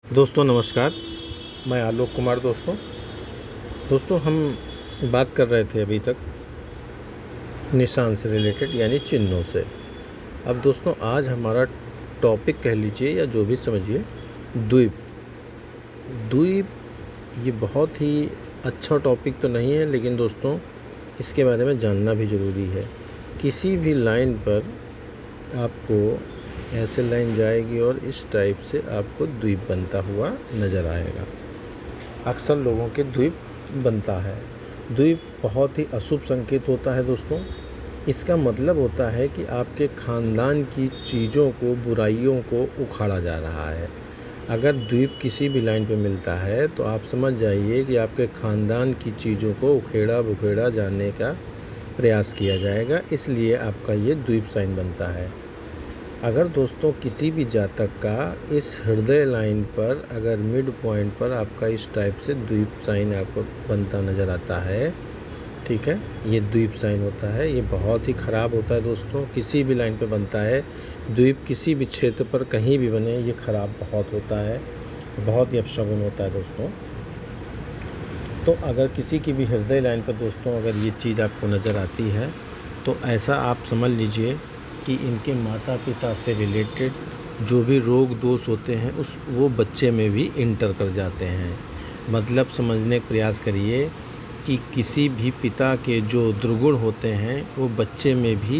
दोस्तों नमस्कार, मैं आलोक कुमार। दोस्तों हम बात कर रहे थे अभी तक निशान से रिलेटेड यानी चिन्हों से। अब दोस्तों आज हमारा टॉपिक कह लीजिए या जो भी समझिए, द्वीप। द्वीप ये बहुत ही अच्छा टॉपिक तो नहीं है, लेकिन दोस्तों इसके बारे में जानना भी ज़रूरी है। किसी भी लाइन पर आपको ऐसे लाइन जाएगी और इस टाइप से आपको द्वीप बनता हुआ नज़र आएगा। अक्सर लोगों के द्वीप बनता है। द्वीप बहुत ही अशुभ संकेत होता है दोस्तों। इसका मतलब होता है कि आपके ख़ानदान की चीज़ों को, बुराइयों को उखाड़ा जा रहा है। अगर द्वीप किसी भी लाइन पे मिलता है तो आप समझ जाइए कि आपके ख़ानदान की चीज़ों को उखेड़ा बुखेड़ा जाने का प्रयास किया जाएगा, इसलिए आपका ये द्वीप साइन बनता है। अगर दोस्तों किसी भी जातक का इस हृदय लाइन पर, अगर मिड पॉइंट पर आपका इस टाइप से द्वीप साइन आपको बनता नज़र आता है, ठीक है, ये द्वीप साइन होता है। ये बहुत ही ख़राब होता है दोस्तों। किसी भी लाइन पे बनता है द्वीप, किसी भी क्षेत्र पर कहीं भी बने, ये ख़राब बहुत होता है, बहुत ही अपशगुन होता है दोस्तों। तो अगर किसी की भी हृदय लाइन पर दोस्तों अगर ये चीज़ आपको नज़र आती है तो ऐसा आप समझ लीजिए कि इनके माता पिता से रिलेटेड जो भी रोग दोष होते हैं वो बच्चे में भी इंटर कर जाते हैं। मतलब समझने का प्रयास करिए कि किसी भी पिता के जो दुर्गुण होते हैं वो बच्चे में भी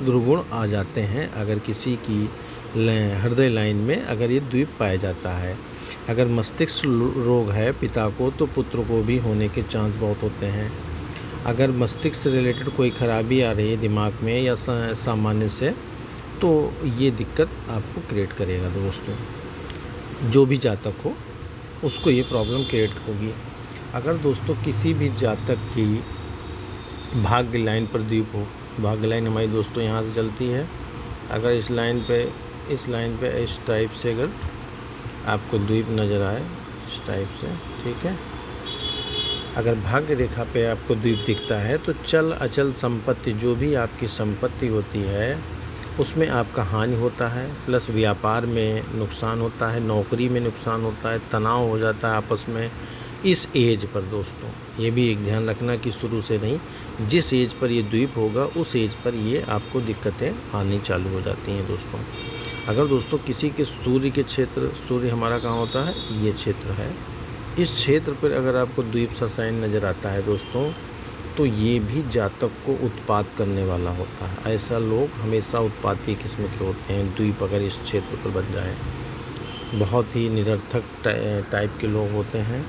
दुर्गुण आ जाते हैं, अगर किसी की हृदय लाइन में अगर ये द्वीप पाया जाता है। अगर मस्तिष्क रोग है पिता को तो पुत्र को भी होने के चांस बहुत होते हैं। अगर मस्तिष्क से रिलेटेड कोई ख़राबी आ रही है दिमाग में या सामान्य से, तो ये दिक्कत आपको क्रिएट करेगा दोस्तों। जो भी जातक हो उसको ये प्रॉब्लम क्रिएट होगी। अगर दोस्तों किसी भी जातक की भाग्य लाइन पर द्वीप हो, भाग्य लाइन हमारी दोस्तों यहाँ से चलती है। अगर इस लाइन पे इस टाइप से अगर आपको द्वीप नज़र आए इस टाइप से, ठीक है, अगर भाग्य रेखा पे आपको द्वीप दिखता है तो चल अचल संपत्ति, जो भी आपकी संपत्ति होती है उसमें आपका हानि होता है, प्लस व्यापार में नुकसान होता है, नौकरी में नुकसान होता है, तनाव हो जाता है आपस में। इस एज पर दोस्तों ये भी एक ध्यान रखना कि शुरू से नहीं, जिस एज पर ये द्वीप होगा उस एज पर ये आपको दिक्कतें आनी चालू हो जाती हैं दोस्तों। अगर दोस्तों किसी के सूर्य के क्षेत्र, सूर्य हमारा कहाँ होता है, ये क्षेत्र है, इस क्षेत्र पर अगर आपको द्वीप सा साइन नज़र आता है दोस्तों, तो ये भी जातक को उत्पात करने वाला होता है। ऐसा लोग हमेशा उत्पाती किस्म के होते हैं। द्वीप अगर इस क्षेत्र पर बन जाए, बहुत ही निरर्थक टाइप के लोग होते हैं।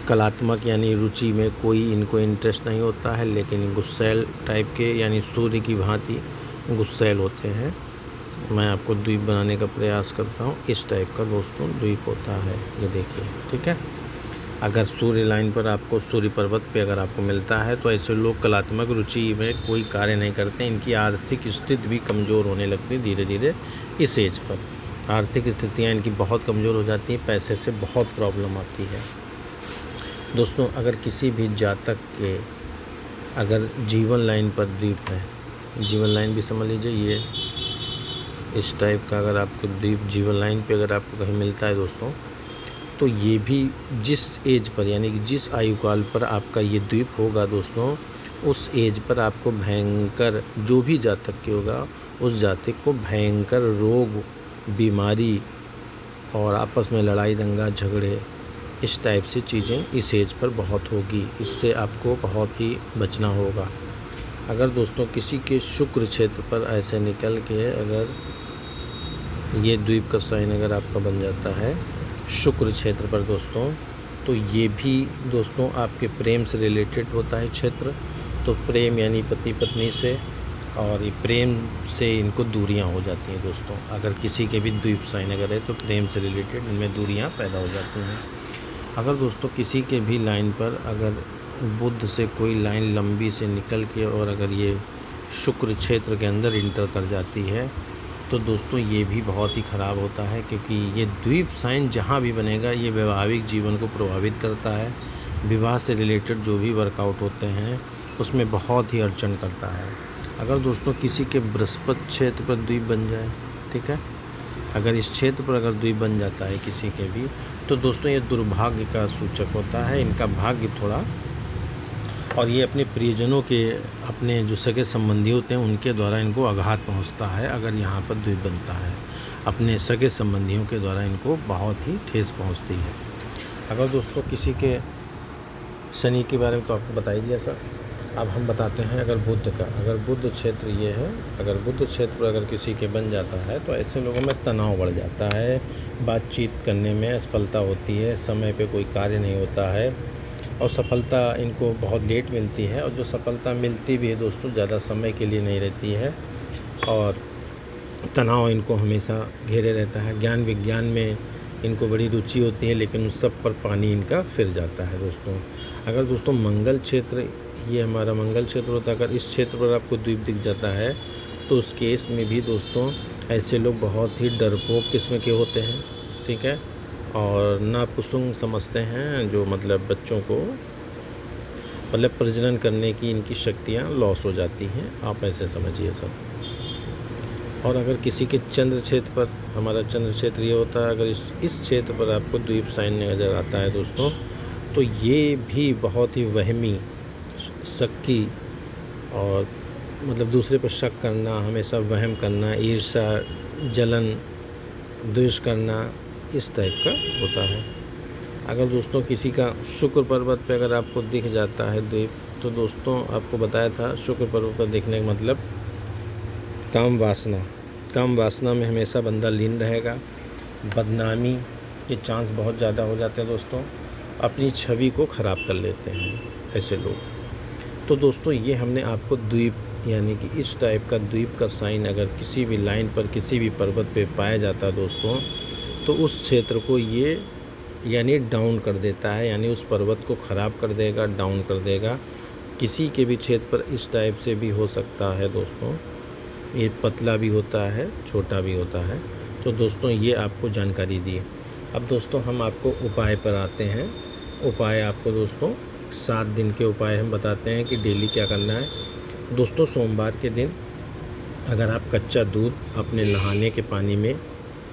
कलात्मक यानी रुचि में कोई इनको इंटरेस्ट नहीं होता है, लेकिन गुस्सैल टाइप के यानी सूर्य की भांति गुस्सैल होते हैं। मैं आपको द्वीप बनाने का प्रयास करता हूँ। इस टाइप का दोस्तों द्वीप होता है, ये देखिए, ठीक है। अगर सूर्य लाइन पर आपको, सूर्य पर्वत पे अगर आपको मिलता है तो ऐसे लोग कलात्मक रुचि में कोई कार्य नहीं करते। इनकी आर्थिक स्थिति भी कमज़ोर होने लगती है धीरे धीरे। इस एज पर आर्थिक स्थितियाँ इनकी बहुत कमज़ोर हो जाती हैं, पैसे से बहुत प्रॉब्लम आती है दोस्तों। अगर किसी भी जातक के अगर जीवन लाइन पर द्वीप है, जीवन लाइन भी समझ लीजिए, ये इस टाइप का अगर आपको द्वीप जीवन लाइन पे अगर आपको कहीं मिलता है दोस्तों, तो ये भी जिस एज पर यानी कि जिस आयु काल पर आपका ये द्वीप होगा दोस्तों, उस एज पर आपको भयंकर, जो भी जातक के होगा उस जातक को भयंकर रोग, बीमारी और आपस में लड़ाई दंगा झगड़े, इस टाइप से चीज़ें इस एज पर बहुत होगी। इससे आपको बहुत ही बचना होगा। अगर दोस्तों किसी के शुक्र क्षेत्र पर ऐसे निकल के अगर ये द्वीप का साइन अगर आपका बन जाता है शुक्र क्षेत्र पर दोस्तों, तो ये भी दोस्तों आपके प्रेम से रिलेटेड होता है क्षेत्र। तो प्रेम यानी पति पत्नी से, और ये प्रेम से इनको दूरियां हो जाती हैं दोस्तों। अगर किसी के भी द्वीप साइन अगर है तो प्रेम से रिलेटेड इनमें दूरियां पैदा हो जाती हैं। अगर दोस्तों किसी के भी लाइन पर अगर बुध से कोई लाइन लंबी से निकल के और अगर ये शुक्र क्षेत्र के अंदर इंटर कर जाती है तो दोस्तों ये भी बहुत ही ख़राब होता है, क्योंकि ये द्वीप साइन जहाँ भी बनेगा ये वैवाहिक जीवन को प्रभावित करता है। विवाह से रिलेटेड जो भी वर्कआउट होते हैं उसमें बहुत ही अड़चन करता है। अगर दोस्तों किसी के बृहस्पति क्षेत्र पर द्वीप बन जाए, ठीक है, अगर इस क्षेत्र पर अगर द्वीप बन जाता है किसी के भी, तो दोस्तों ये दुर्भाग्य का सूचक होता है। इनका भाग्य थोड़ा, और ये अपने प्रियजनों के, अपने जो सगे संबंधी होते हैं उनके द्वारा इनको आघात पहुंचता है। अगर यहाँ पर द्वीप बनता है, अपने सगे संबंधियों के द्वारा इनको बहुत ही ठेस पहुंचती है। अगर दोस्तों किसी के शनि के बारे में तो आपको बता ही दिया सर। अब हम बताते हैं अगर बुध का, अगर बुध क्षेत्र ये है, अगर बुध क्षेत्र अगर किसी के बन जाता है तो ऐसे लोगों में तनाव बढ़ जाता है, बातचीत करने में असफलता होती है, समय पे कोई कार्य नहीं होता है और सफलता इनको बहुत लेट मिलती है। और जो सफलता मिलती भी है दोस्तों ज़्यादा समय के लिए नहीं रहती है और तनाव इनको हमेशा घेरे रहता है। ज्ञान विज्ञान में इनको बड़ी रुचि होती है, लेकिन उस सब पर पानी इनका फिर जाता है दोस्तों। अगर दोस्तों मंगल क्षेत्र, ये हमारा मंगल क्षेत्र होता है, अगर इस क्षेत्र पर आपको द्वीप दिख जाता है तो उस केस में भी दोस्तों ऐसे लोग बहुत ही डरपोक किस्म के होते हैं, ठीक है, और नापुसुंग समझते हैं, जो मतलब बच्चों को मतलब प्रजनन करने की इनकी शक्तियाँ लॉस हो जाती हैं, आप ऐसे समझिए सब। और अगर किसी के चंद्र क्षेत्र पर, हमारा चंद्र क्षेत्र ये होता है, अगर इस क्षेत्र पर आपको द्वीप साइन नज़र आता है दोस्तों, तो ये भी बहुत ही वहमी, शक्की और मतलब दूसरे पर शक करना, हमेशा वहम करना, ईर्ष्या, जलन, द्वेष करना, इस टाइप का होता है। अगर दोस्तों किसी का शुक्र पर्वत पे अगर आपको दिख जाता है द्वीप, तो दोस्तों आपको बताया था शुक्र पर्वत पर दिखने का मतलब काम वासना में हमेशा बंदा लीन रहेगा। बदनामी के चांस बहुत ज़्यादा हो जाते हैं दोस्तों, अपनी छवि को ख़राब कर लेते हैं ऐसे लोग। तो दोस्तों ये हमने आपको द्वीप यानी कि इस टाइप का द्वीप का साइन अगर किसी भी लाइन पर, किसी भी पर्वत पे पाया जाता है दोस्तों, तो उस क्षेत्र को ये यानी डाउन कर देता है, यानी उस पर्वत को ख़राब कर देगा, डाउन कर देगा। किसी के भी क्षेत्र पर इस टाइप से भी हो सकता है दोस्तों, ये पतला भी होता है, छोटा भी होता है। तो दोस्तों ये आपको जानकारी दी। अब दोस्तों हम आपको उपाय पर आते हैं। उपाय आपको दोस्तों 7 दिन के उपाय हम बताते हैं कि डेली क्या करना है। दोस्तों सोमवार के दिन अगर आप कच्चा दूध अपने नहाने के पानी में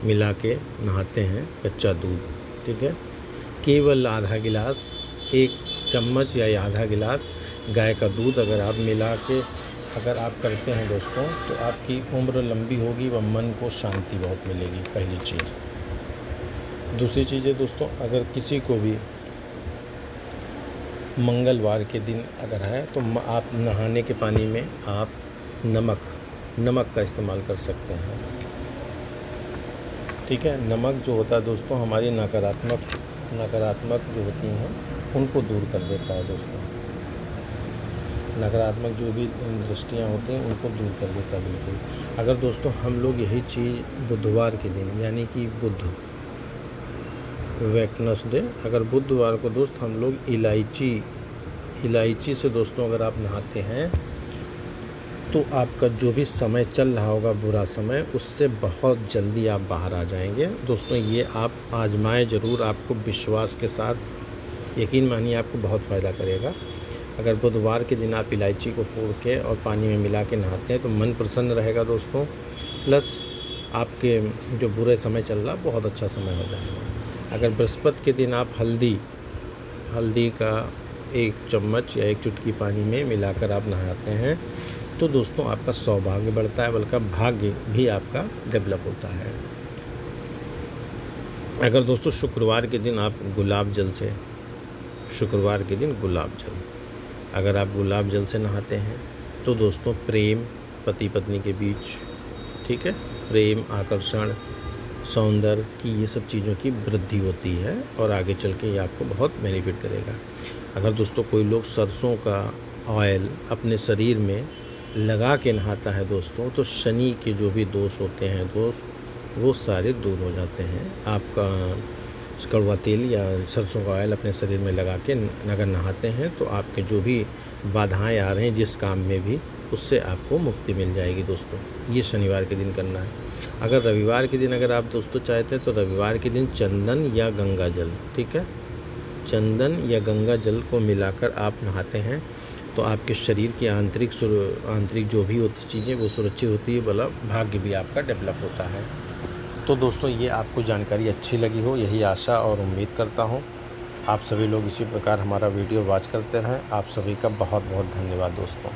मिला के नहाते हैं, कच्चा दूध, ठीक है, केवल आधा गिलास, 1 चम्मच या आधा गिलास गाय का दूध अगर आप मिला के अगर आप करते हैं दोस्तों, तो आपकी उम्र लंबी होगी व मन को शांति बहुत मिलेगी, पहली चीज़। दूसरी चीज़ है दोस्तों, अगर किसी को भी मंगलवार के दिन अगर है तो आप नहाने के पानी में आप नमक का इस्तेमाल कर सकते हैं, ठीक है। नमक जो होता है दोस्तों हमारी नकारात्मक जो होती हैं उनको दूर कर देता है दोस्तों। नकारात्मक जो भी दृष्टियाँ होती हैं उनको दूर कर देता है बिल्कुल। अगर दोस्तों हम लोग यही चीज़ बुधवार के दिन यानी कि बुध वेडनेसडे, अगर बुधवार को दोस्त हम लोग इलायची से दोस्तों अगर आप नहाते हैं तो आपका जो भी समय चल रहा होगा बुरा समय, उससे बहुत जल्दी आप बाहर आ जाएंगे दोस्तों। ये आप आजमाएं ज़रूर, आपको विश्वास के साथ, यकीन मानिए आपको बहुत फ़ायदा करेगा। अगर बुधवार के दिन आप इलायची को फोड़ के और पानी में मिला के नहाते हैं तो मन प्रसन्न रहेगा दोस्तों, प्लस आपके जो बुरे समय चल रहा बहुत अच्छा समय हो जाएगा। अगर बृहस्पति के दिन आप हल्दी का 1 चम्मच या 1 चुटकी पानी में मिलाकर आप नहाते हैं तो दोस्तों आपका सौभाग्य बढ़ता है, बल्कि भाग्य भी आपका डेवलप होता है। अगर दोस्तों शुक्रवार के दिन आप गुलाब जल अगर आप गुलाब जल से नहाते हैं तो दोस्तों प्रेम, पति पत्नी के बीच, ठीक है, प्रेम, आकर्षण, सौंदर्य की ये सब चीज़ों की वृद्धि होती है और आगे चल के ये आपको बहुत बेनिफिट करेगा। अगर दोस्तों कोई लोग सरसों का ऑयल अपने शरीर में लगा के नहाता है दोस्तों, तो शनि के जो भी दोष होते हैं दोस्त वो सारे दूर हो जाते हैं। आपका कड़वा तेल या सरसों का ऑयल अपने शरीर में लगा के अगर नहाते हैं तो आपके जो भी बाधाएं आ रहे हैं जिस काम में भी, उससे आपको मुक्ति मिल जाएगी दोस्तों। ये शनिवार के दिन करना है। अगर रविवार के दिन अगर आप दोस्तों चाहते हैं तो रविवार के दिन चंदन या गंगा जल, ठीक है, चंदन या गंगा जल को मिलाकर आप नहाते हैं तो आपके शरीर की आंतरिक जो भी होती चीज़ें वो सुरक्षित होती है, भला भाग्य भी आपका डेवलप होता है। तो दोस्तों ये आपको जानकारी अच्छी लगी हो, यही आशा और उम्मीद करता हूँ। आप सभी लोग इसी प्रकार हमारा वीडियो वॉच करते रहें। आप सभी का बहुत बहुत धन्यवाद दोस्तों।